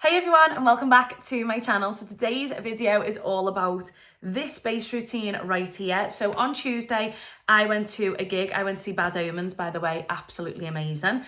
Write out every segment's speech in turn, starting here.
Hey everyone and welcome back to my channel. So today's video is all about this base routine right here. So on Tuesday I went to a gig. I went to see Bad Omens, by the way, absolutely amazing.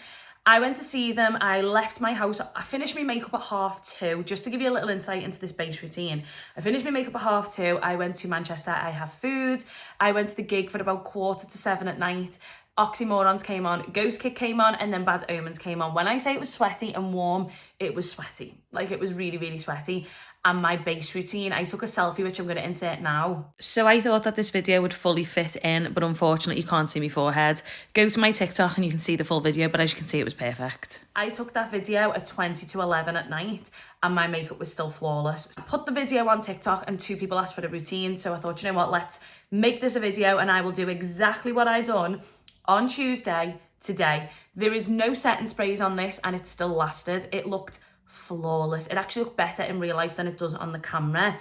I went to see them. I left my house. I finished my makeup at 2:30, just to give you a little insight into this base routine. I finished my makeup at 2:30. I went to Manchester. I have food. I went to the gig for about 7:15 at night. Oxymorons came on, Ghost Kick came on, and then Bad Omens came on. When I say it was sweaty and warm, it was sweaty. Like, it was really, really sweaty. And my base routine, I took a selfie, which I'm going to insert now. So I thought that this video would fully fit in, but unfortunately you can't see my forehead. Go to my TikTok and you can see the full video, but as you can see, it was perfect. I took that video at 20 to 11 at night, and my makeup was still flawless. I put the video on TikTok and 2 people asked for the routine, so I thought, you know what, let's make this a video and I will do exactly what I done on Tuesday today. There is no setting sprays on this and it still lasted. It looked flawless. It actually looked better in real life than it does on the camera,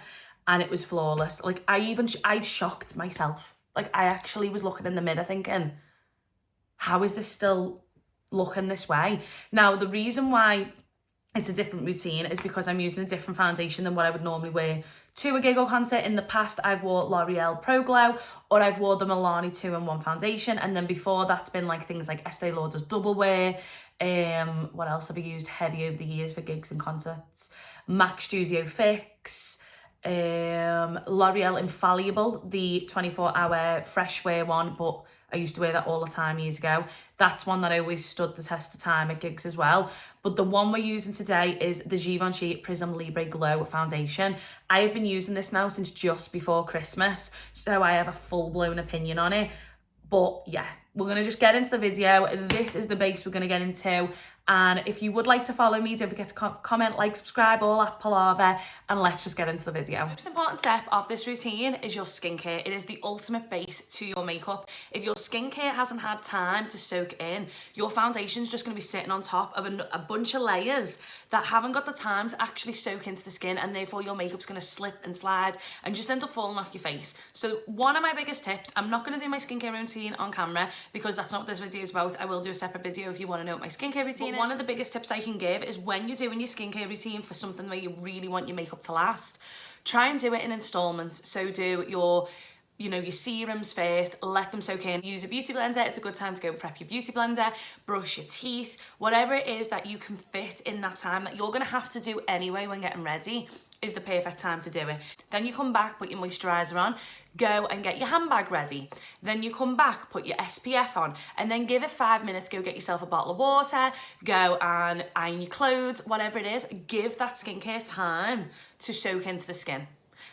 and it was flawless. Like, I shocked myself. Like, I actually was looking in the mirror thinking, how is this still looking this way? Now, the reason why it's a different routine is because I'm using a different foundation than what I would normally wear to a gig or concert. In the past, I've wore L'Oreal Pro Glow, or I've wore the Milani 2-in-1 foundation, and then before that's been like things like Estee Lauder's Double Wear. What else have I used heavy over the years for gigs and concerts? MAC Studio Fix, L'Oreal Infallible, the 24-hour fresh wear one, but I used to wear that all the time years ago. That's one that I always stood the test of time at gigs as well. But the one we're using today is the Givenchy Prisme Libre Glow Foundation. I have been using this now since just before Christmas, so I have a full-blown opinion on it. But yeah, we're going to just get into the video. This is the base we're going to get into. And if you would like to follow me, don't forget to comment, like, subscribe, all that palaver, and let's just get into the video. The most important step of this routine is your skincare. It is the ultimate base to your makeup. If your skincare hasn't had time to soak in, your foundation's just going to be sitting on top of a bunch of layers that haven't got the time to actually soak into the skin, and therefore your makeup's going to slip and slide and just end up falling off your face. So one of my biggest tips, I'm not going to do my skincare routine on camera because that's not what this video is about. I will do a separate video if you want to know what my skincare routine is. One of the biggest tips I can give is when you're doing your skincare routine for something where you really want your makeup to last, try and do it in installments. So do your serums first, let them soak in. Use a beauty blender. It's a good time to go and prep your beauty blender, brush your teeth, whatever it is that you can fit in that time that you're gonna have to do anyway when getting ready is the perfect time to do it. Then you come back, put your moisturizer on, go and get your handbag ready. Then you come back, put your SPF on, and then give it 5 minutes, go get yourself a bottle of water, go and iron your clothes, whatever it is. Give that skincare time to soak into the skin.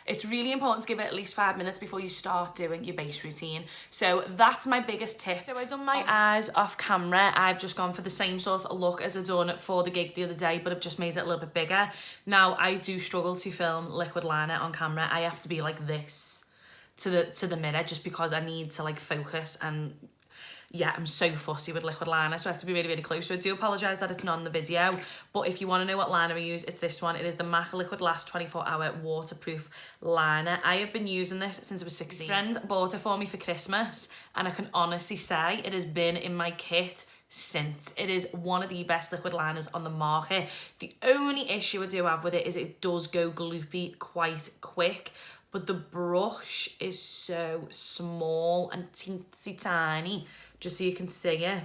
It's really important to give it at least 5 minutes before you start doing your base routine. So that's my biggest tip. So I've done my eyes off camera. I've just gone for the same sort of look as I done for the gig the other day, but I've just made it a little bit bigger. Now, I do struggle to film liquid liner on camera. I have to be like this to the mirror just because I need to like focus, and yeah, I'm so fussy with liquid liner, so I have to be really, really close. So I do apologise that it's not in the video, but if you want to know what liner I use, it's this one. It is the MAC Liquid Last 24-hour waterproof liner. I have been using this since I was 16. My friend bought it for me for Christmas, and I can honestly say it has been in my kit since. It is one of the best liquid liners on the market. The only issue I do have with it is it does go gloopy quite quick, but the brush is so small and teensy tiny. Just so you can see it.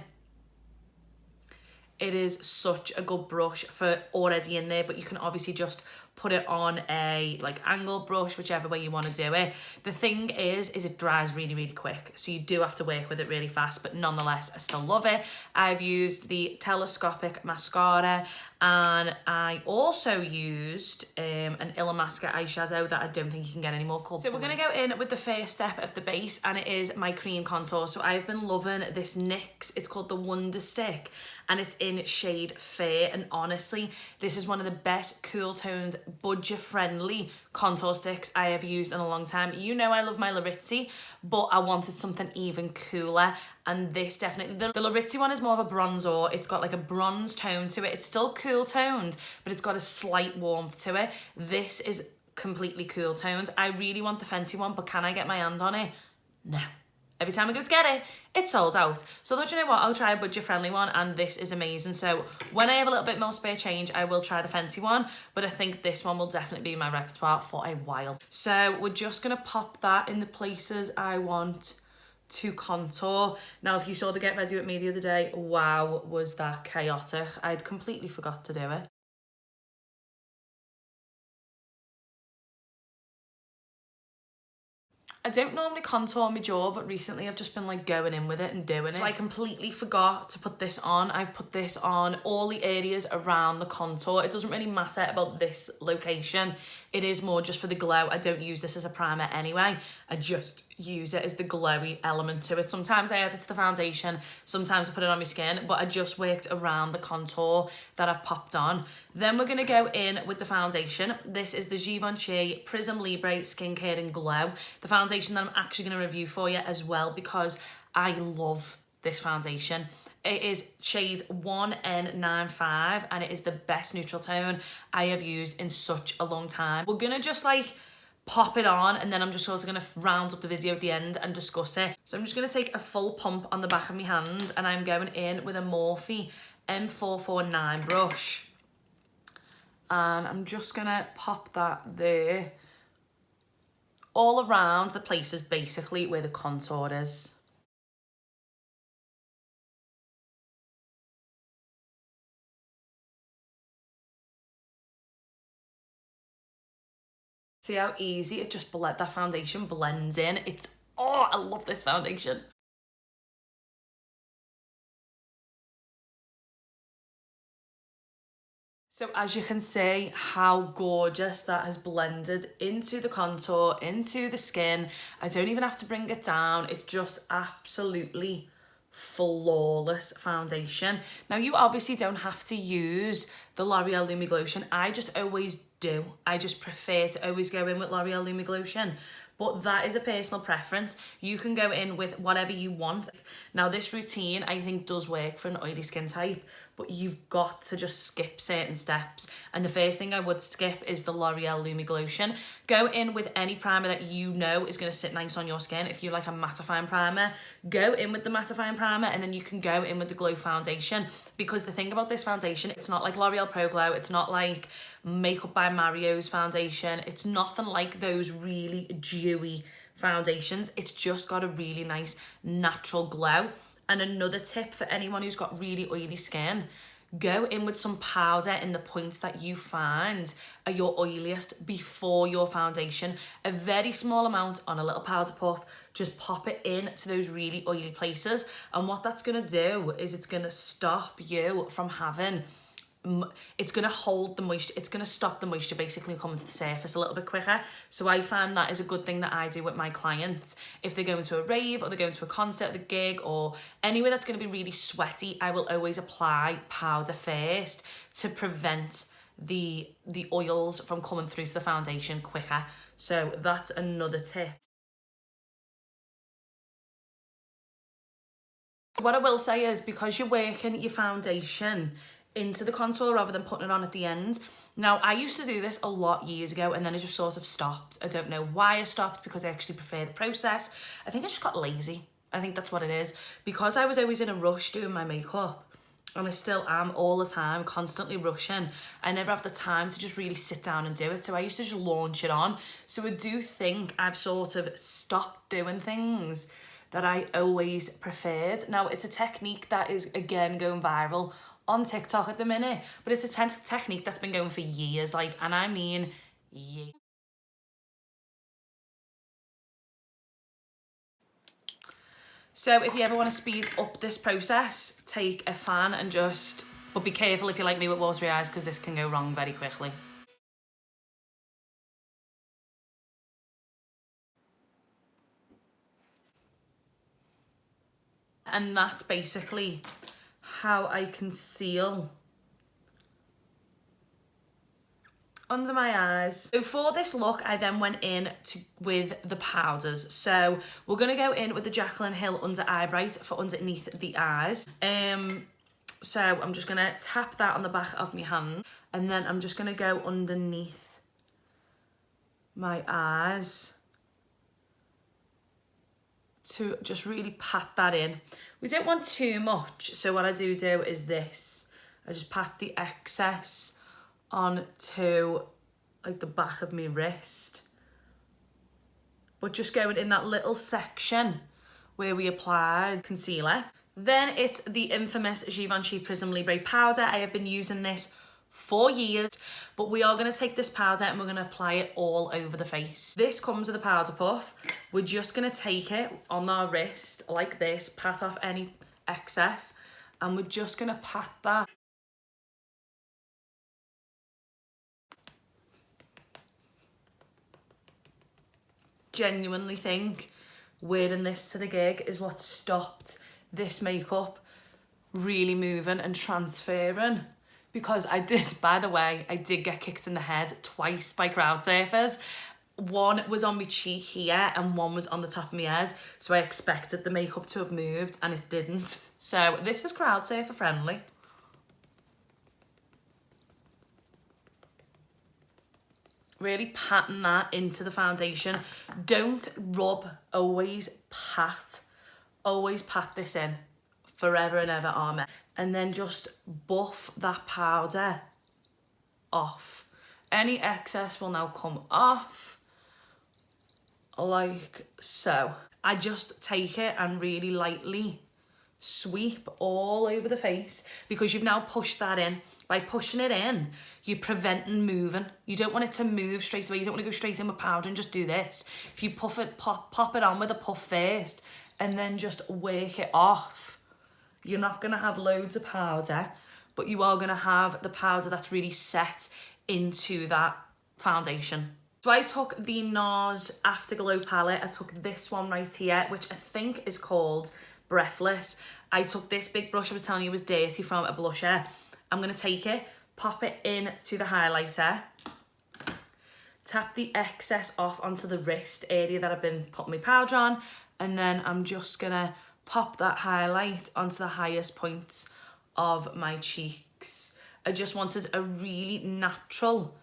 It is such a good brush for already in there, but you can obviously just put it on a like angled brush, whichever way you want to do it. The thing is it dries really, really quick. So you do have to work with it really fast, but nonetheless, I still love it. I've used the Telescopic mascara, and I also used an Illamasqua eyeshadow that I don't think you can get anymore called. So we're going to go in with the first step of the base, and it is my cream contour. So I've been loving this NYX. It's called the Wonder Stick, and it's in shade Fair, and honestly, this is one of the best cool toned, budget-friendly contour sticks I have used in a long time. You know I love my Loreal, but I wanted something even cooler, and this definitely, the Loreal one is more of a bronzer. It's got like a bronze tone to it. It's still cool toned, but it's got a slight warmth to it. This is completely cool toned. I really want the Fenty one, but can I get my hand on it? No. every time I go to get it, it's sold out. So I thought, you know what, I'll try a budget-friendly one, and this is amazing. So when I have a little bit more spare change, I will try the fancy one, but I think this one will definitely be in my repertoire for a while. So we're just gonna pop that in the places I want to contour. Now, if you saw the get ready with me the other day, wow, was that chaotic. I'd completely forgot to do it. I don't normally contour my jaw, but recently I've just been like going in with it and doing it. So I completely forgot to put this on. I've put this on all the areas around the contour. It doesn't really matter about this location. It is more just for the glow. I don't use this as a primer anyway. I just use it as the glowy element to it. Sometimes I add it to the foundation, sometimes I put it on my skin, but I just worked around the contour that I've popped on. Then we're gonna go in with the foundation. This is the Givenchy Prisme Libre Skincare and Glow. The foundation that I'm actually gonna review for you as well, because I love this foundation. It is shade 1N95 and it is the best neutral tone I have used in such a long time. We're gonna just like pop it on, and then I'm just also gonna round up the video at the end and discuss it. So I'm just gonna take a full pump on the back of my hand, and I'm going in with a Morphe M449 brush. And I'm just gonna pop that there, all around the places basically where the contour is. See how easy it just that foundation blends in. It's, oh, I love this foundation. So as you can see how gorgeous that has blended into the contour, into the skin. I don't even have to bring it down. It's just absolutely flawless foundation. Now, you obviously don't have to use the L'Oreal Lumi Glotion. I just always do. I just prefer to always go in with L'Oreal Lumi Glotion. But that is a personal preference. You can go in with whatever you want. Now, this routine, I think, does work for an oily skin type, but you've got to just skip certain steps. And the first thing I would skip is the L'Oreal Lumi Glotion. Go in with any primer that you know is going to sit nice on your skin. If you like a mattifying primer, go in with the mattifying primer, and then you can go in with the Glow foundation. Because the thing about this foundation, it's not like L'Oreal Pro Glow. It's not like Makeup by Mario's foundation. It's nothing like those really dewy foundations. It's just got a really nice natural glow. And another tip for anyone who's got really oily skin, go in with some powder in the points that you find are your oiliest before your foundation. A very small amount on a little powder puff, just pop it in to those really oily places. And what that's gonna do is it's gonna stop you from having, it's going to hold the moisture, it's going to stop the moisture basically coming to the surface a little bit quicker. So I find that is a good thing that I do with my clients. If they're going to a rave or they're going to a concert, a gig, or anywhere that's going to be really sweaty, I will always apply powder first to prevent the oils from coming through to the foundation quicker. So that's another tip. What I will say is, because you're working your foundation into the contour rather than putting it on at the end. Now, I used to do this a lot years ago, and then I just sort of stopped. I don't know why I stopped, because I actually prefer the process. I think I just got lazy. I think that's what it is. Because I was always in a rush doing my makeup, and I still am all the time, constantly rushing, I never have the time to just really sit down and do it. So I used to just launch it on. So I do think I've sort of stopped doing things that I always preferred. Now, it's a technique that is, again, going viral on TikTok at the minute, but it's a technique that's been going for years, like, and I mean years. So if you ever want to speed up this process, take a fan and just, but be careful if you're like me with watery eyes, because this can go wrong very quickly. And that's basically how I conceal under my eyes. So for this look, I then went in with the powders. So we're gonna go in with the Jaclyn Hill Under Eye Bright for underneath the eyes. So I'm just gonna tap that on the back of my hand, and then I'm just gonna go underneath my eyes to just really pat that in. We don't want too much, so what I do is this. I just pat the excess onto like the back of my wrist, but just going in that little section where we applied concealer. Then it's the infamous Givenchy Prisme Libre powder. I have been using this for years, but we are going to take this powder and we're going to apply it all over the face. This comes with a powder puff. We're just going to take it on our wrist like this, pat off any excess, and we're just going to pat that. Genuinely think wearing this to the gig is what stopped this makeup really moving and transferring, because I did, by the way, I did get kicked in the head twice by crowd surfers. One was on my cheek here and one was on the top of my head, so I expected the makeup to have moved and it didn't. So this is crowd surfer friendly. Really patting that into the foundation. Don't rub, always pat. Always pat this in, forever and ever, amen. And then just buff that powder off. Any excess will now come off, like so. I just take it and really lightly sweep all over the face, because you've now pushed that in. By pushing it in, you're preventing moving. You don't want it to move straight away. You don't want to go straight in with powder and just do this. If you puff it, pop it on with a puff first and then just work it off, you're not going to have loads of powder, but you are going to have the powder that's really set into that foundation. So I took the NARS Afterglow palette. I took this one right here, which I think is called Breathless. I took this big brush I was telling you was dirty from a blusher. I'm going to take it, pop it into the highlighter, tap the excess off onto the wrist area that I've been putting my powder on, and then I'm just going to pop that highlight onto the highest points of my cheeks. I just wanted a really natural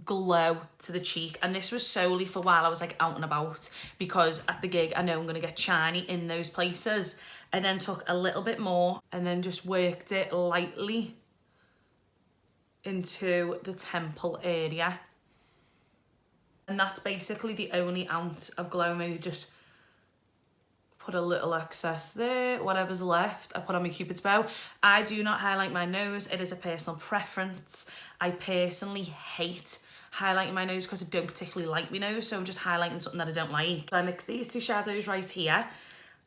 glow to the cheek, and this was solely for while I was like out and about, because at the gig I know I'm going to get shiny in those places. I then took a little bit more and then just worked it lightly into the temple area, and that's basically the only ounce of glow. Maybe just put a little excess there, whatever's left I put on my Cupid's bow. I do not highlight my nose. It is a personal preference. I personally hate highlighting my nose because I don't particularly like my nose, so I'm just highlighting something that I don't like. So I mix these two shadows right here,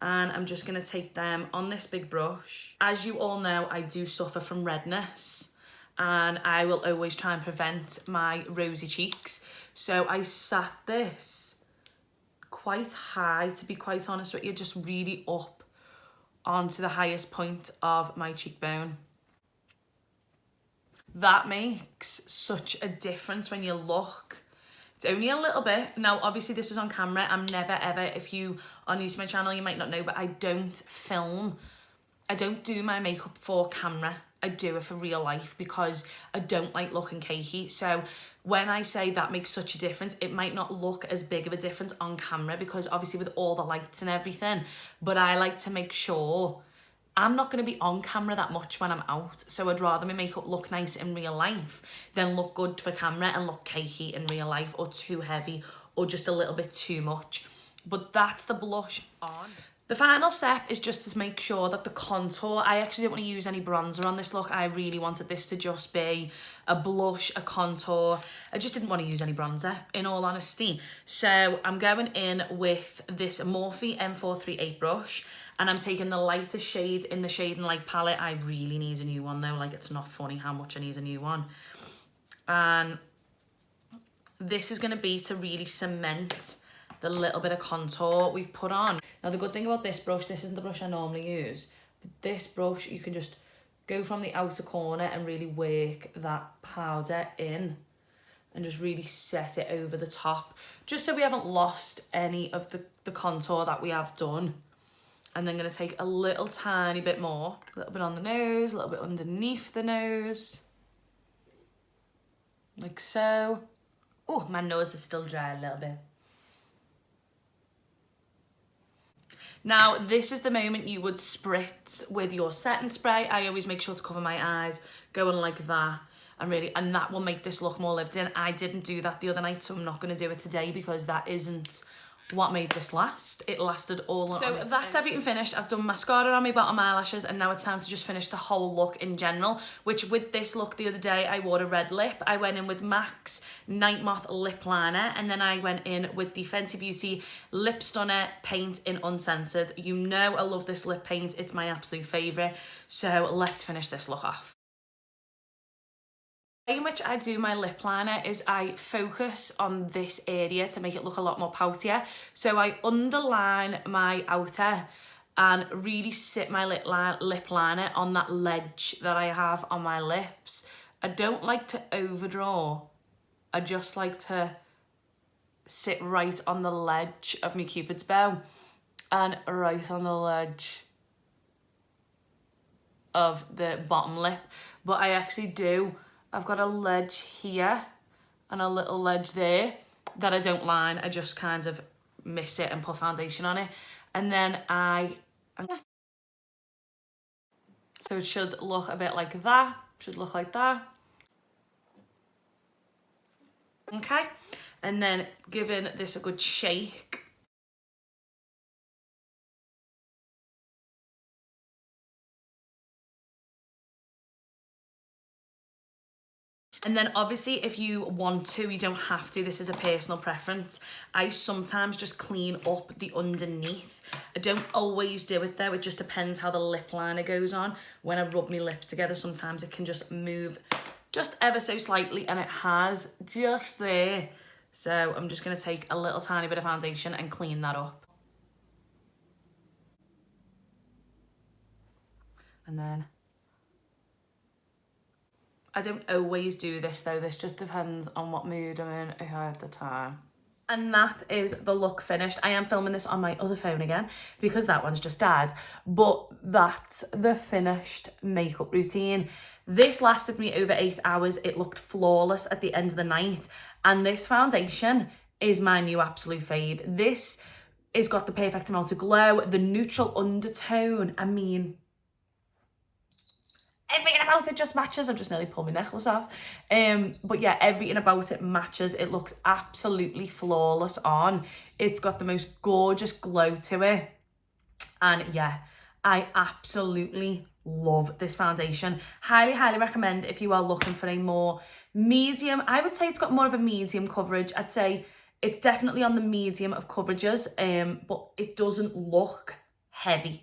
and I'm just going to take them on this big brush. As you all know, I do suffer from redness, and I will always try and prevent my rosy cheeks. So I sat this quite high, to be quite honest with you, just really up onto the highest point of my cheekbone. That makes such a difference when you look. It's only a little bit. Now, obviously this is on camera. I'm never ever, if you are new to my channel, you might not know, but I don't film. I don't do my makeup for camera. I do it for real life because I don't like looking cakey. So when I say that makes such a difference, it might not look as big of a difference on camera because obviously with all the lights and everything, but I like to make sure I'm not going to be on camera that much when I'm out. So I'd rather my makeup look nice in real life than look good for camera and look cakey in real life, or too heavy, or just a little bit too much. But that's the blush on. The final step is just to make sure that the contour, I actually didn't want to use any bronzer on this look. I really wanted this to just be a blush, a contour. I just didn't want to use any bronzer, in all honesty. So I'm going in with this Morphe M438 brush, and I'm taking the lightest shade in the Shade and Light palette. I really need a new one though, like it's not funny how much I need a new one. And this is going to be to really cement the little bit of contour we've put on. Now the good thing about this brush, this isn't the brush I normally use, but this brush you can just go from the outer corner and really work that powder in and just really set it over the top, just so we haven't lost any of the contour that we have done. And then going to take a little tiny bit more, a little bit on the nose, a little bit underneath the nose, like so. Oh, my nose is still dry a little bit. Now, this is the moment you would spritz with your setting spray. I always make sure to cover my eyes, going like that. And that will make this look more lived in. I didn't do that the other night, so I'm not going to do it today because that isn't what made this last. It lasted all on. So that's everything finished. I've done mascara on my bottom eyelashes, and now it's time to just finish the whole look in general, which with this look the other day, I wore a red lip. I went in with MAC's Night Moth lip liner, and then I went in with the Fenty Beauty Lip Stunner paint in Uncensored. You know I love this lip paint. It's my absolute favourite. So let's finish this look off. The way in which I do my lip liner is I focus on this area to make it look a lot more poutier. So I underline my outer and really sit my lip liner on that ledge that I have on my lips. I don't like to overdraw. I just like to sit right on the ledge of my Cupid's bow and right on the ledge of the bottom lip. But I actually do. I've got a ledge here and a little ledge there that I don't line. I just kind of miss it and put foundation on it. And then so it should look a bit like that. Should look like that. Okay. And then giving this a good shake. And then obviously if you want to, you don't have to, this is a personal preference. I sometimes just clean up the underneath. I don't always do it though, it just depends how the lip liner goes on. When I rub my lips together, sometimes it can just move just ever so slightly, and it has just there. So I'm just gonna take a little tiny bit of foundation and clean that up. And then I don't always do this though, this just depends on what mood I'm in at the time. And that is the look finished. I am filming this on my other phone again because that one's just died, but that's the finished makeup routine. This lasted me over 8 hours. It looked flawless at the end of the night, and this foundation is my new absolute fave. This has got the perfect amount of glow, the neutral undertone. I mean, everything about it just matches. I've just nearly pulled my necklace off. But yeah, everything about it matches. It looks absolutely flawless on. It's got the most gorgeous glow to it. And yeah, I absolutely love this foundation. Highly, highly recommend if you are looking for a more medium. I would say it's got more of a medium coverage. I'd say it's definitely on the medium of coverages, but it doesn't look heavy.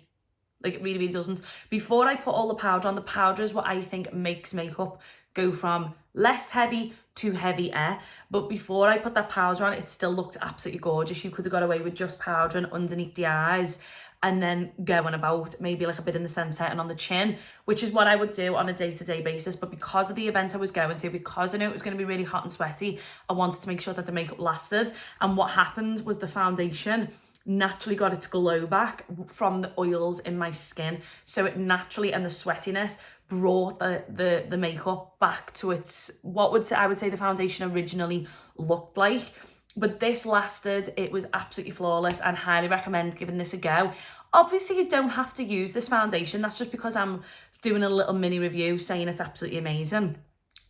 Like, it really, really doesn't. Before I put all the powder on, the powder is what I think makes makeup go from less heavy to heavier. But before I put that powder on, it still looked absolutely gorgeous. You could have got away with just powdering underneath the eyes and then going about maybe like a bit in the centre and on the chin, which is what I would do on a day-to-day basis. But because of the event I was going to, because I knew it was going to be really hot and sweaty, I wanted to make sure that the makeup lasted. And what happened was the foundation naturally got its glow back from the oils in my skin, so it naturally, and the sweatiness brought the makeup back to its I would say the foundation originally looked like. But this lasted. It was absolutely flawless, and highly recommend giving this a go. Obviously you don't have to use this foundation, that's just because I'm doing a little mini review saying it's absolutely amazing.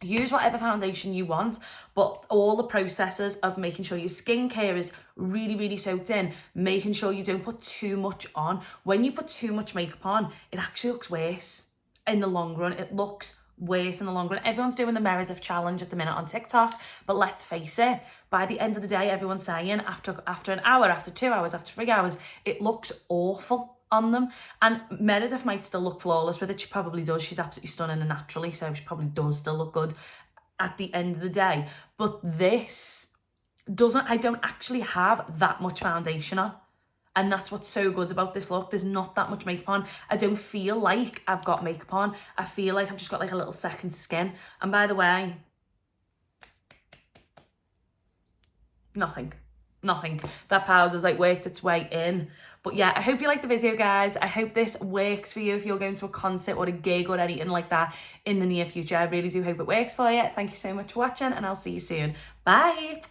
Use whatever foundation you want, but all the processes of making sure your skincare is really, really soaked in, making sure you don't put too much on. When you put too much makeup on, it actually looks worse in the long run. It looks worse in the long run. Everyone's doing the Meredith challenge at the minute on TikTok, but let's face it, by the end of the day, everyone's saying after an hour, after 2 hours, after 3 hours, it looks awful on them. And Meredith might still look flawless with it. She probably does. She's absolutely stunning and naturally, so she probably does still look good at the end of the day. But this doesn't. I don't actually have that much foundation on, and that's what's so good about this look. There's not that much makeup on. I don't feel like I've got makeup on. I feel like I've just got like a little second skin. And by the way, nothing. That powder's like worked its way in. But yeah, I hope you liked the video, guys. I hope this works for you if you're going to a concert or a gig or anything like that in the near future. I really do hope it works for you. Thank you so much for watching, and I'll see you soon. Bye.